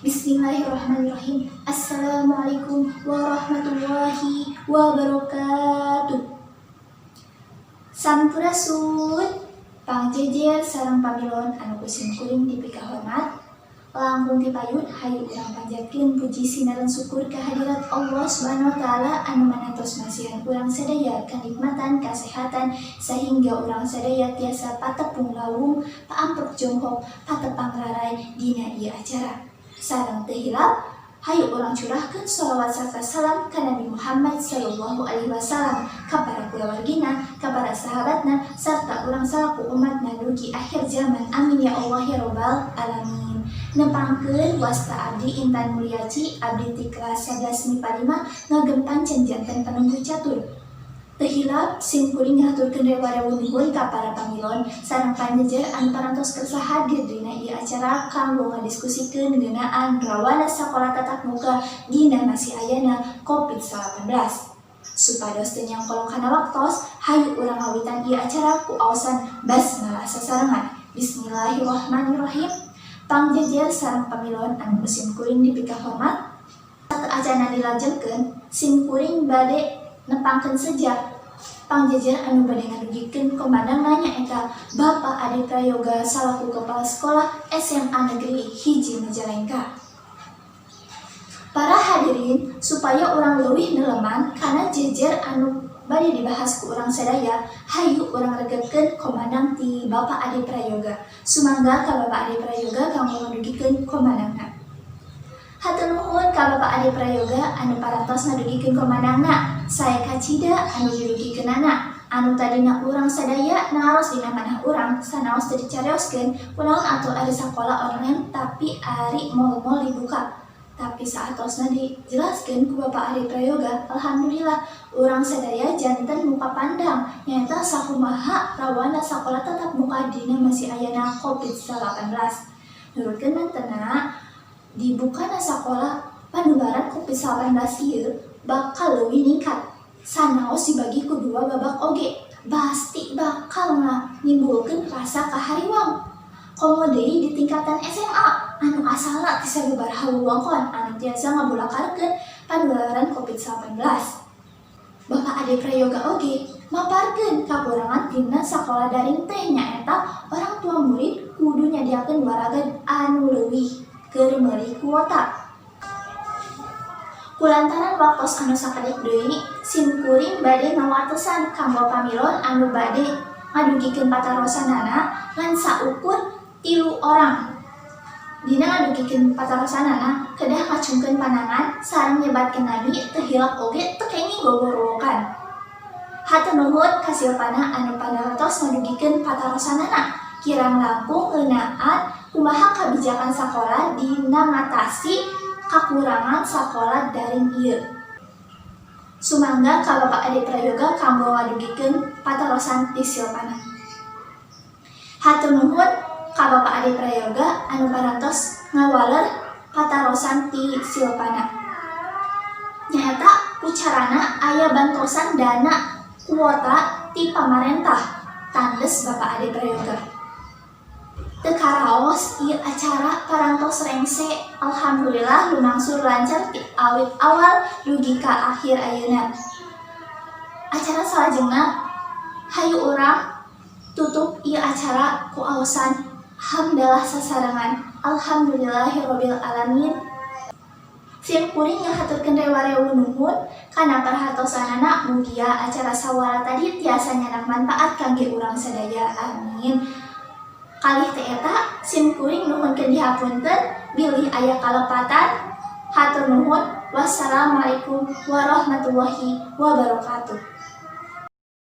Bismillahirrahmanirrahim. Assalamualaikum warahmatullahi wabarakatuh. Sampurasun pangjejer sareng pamilon anu kusim kuring dipika hormat, langkung dipayun hayu urang panjatkeun puji sinaran syukur kehadirat Allah Subhanahu wa taala anu manantos masihan urang sadaya kanikmatan kasehatan sehingga urang sadaya tiasa patepung lawung paamprok jonghok patepang rarai dina ieu acara. Sareng teu hilap hayu urang curahkeun shalawat sarta salam ka Nabi Muhammad sallallahu alaihi wasallam, ka para kulawargina, ka para sahabatna, sarta urang salaku umatna dugi akhir zaman. Amin ya Allah ya rabbal alamin. Nepangkeun wasta abdi Intan Mulyaci, abdi ti kelas 11 MIPA 5 ngagem pancen janten penunggu catur. Teu hilap sim kuring ngaturkeun rewa-rewa nuhun ka para pamilon sareng panjejer anu parantos kersa hadir dina ieu acara kanggo ngadiskusikeun ngeunaan rawana sakola tatap muka dina masih ayana COVID-19. Supados teu nyangkolong kana waktos, hayu urang ngawitan ieu acara ku aosan basmalah sasarengan. Bismillahirrahmanirrahim. Pangjejer sareng pamilon anu sim kuring dipika hormat, saat acana dilajengkeun sim kuring bade nepangkeun saja pangjejer anu bade ngadugikeun komandangna nyaeta Bapak Ade Prayoga salaku Kepala Sekolah SMA Negeri 1 Majalengka. Para hadirin, supaya urang leuwih neeleman kana jejer anu bade dibahas ku urang sadaya, hayu urang regepkeun komandang ti Bapak Ade Prayoga. Sumangga ka Bapak Ade Prayoga kanggo ngadugikeun komandangna. Hatur nuhun ka Bapak Ade Prayoga anu parantos ngadugikeun komandangna. Sae kacida anu dirugikeunana, anu tadina urang sadaya naros dina manah urang sanaos teu dicarioskeun kunaon atuh ari sakola online tapi ari mall-mall dibuka. Tapi saatosna dijelaskeun ku Bapak Ade Prayoga, alhamdulillah urang sadaya janten muka pandang nyaeta sakumaha rawana sakola tatap muka dina masih ayana COVID-19. Nurutkeun mantena dibukana sakola panularan COVID-19 ieu bakal leuwih ningkat sanaos dibagi ku dua babak oge, pasti bakal nimbulkeun rasa kahariwang. Komo deui di tingkatan SMA anu asalna ti sababaraha wewengkon anu tiasa ngabulakarkeun panularan COVID-19. Bapak Ade Prayoga oge maparkeun kakurangan tina sakola daring teh nyaeta orang tua murid kudu nyadiakeun waraga anu leuwih keur meuli kuota. Kulantaran waktos anu sakedek deui, sim kuring bade ngawatesan kanggo pamilon anu bade ngadugikeun patarosanana ngan saukur 3 orang. Dina ngadugikeun patarosanana kedah ngacungkeun panangan sareng nyebatkeun nabi teu hilap oge teu kenging gogorowokan. Hatur nuhun ka silpana anu parantos ngadugikeun patarosanana, kirang langkung ngeunaan kumaha kabijakan sakola dina ngatasi kakurangan sakola daring ieu. Sumangga ka Bapak Ade Prayoga kanggo ngadugikeun patarosan ti silpana. Hatur nuhun ka Bapak Ade Prayoga anu parantos ngawaler patarosan ti silpana. Nyaeta ku carana aya bantosan dana kuota ti pamarentah, tandes Bapak Ade Prayoga. Teu karaos ieu acara parantos rengse, alhamdulillah lumangsur lancar ti awit awal dugi ka akhir ayeuna. Acara salajengna hayu urang tutup ieu acara ku aosan hamdalah sasarengan, alhamdulillahirabbil alamin. Sim kuring ngahaturkeun rewa-rewa nuhun kana perhatosanana, mugia acara sawara tadi tiasa nyanak manfaat kangge urang sadaya, amin. Kalih teh eta sim kuring nuhunkeun dihapunten bilih aya kalepatan. Hatur nuhun. Wassalamualaikum warahmatullahi wabarakatuh.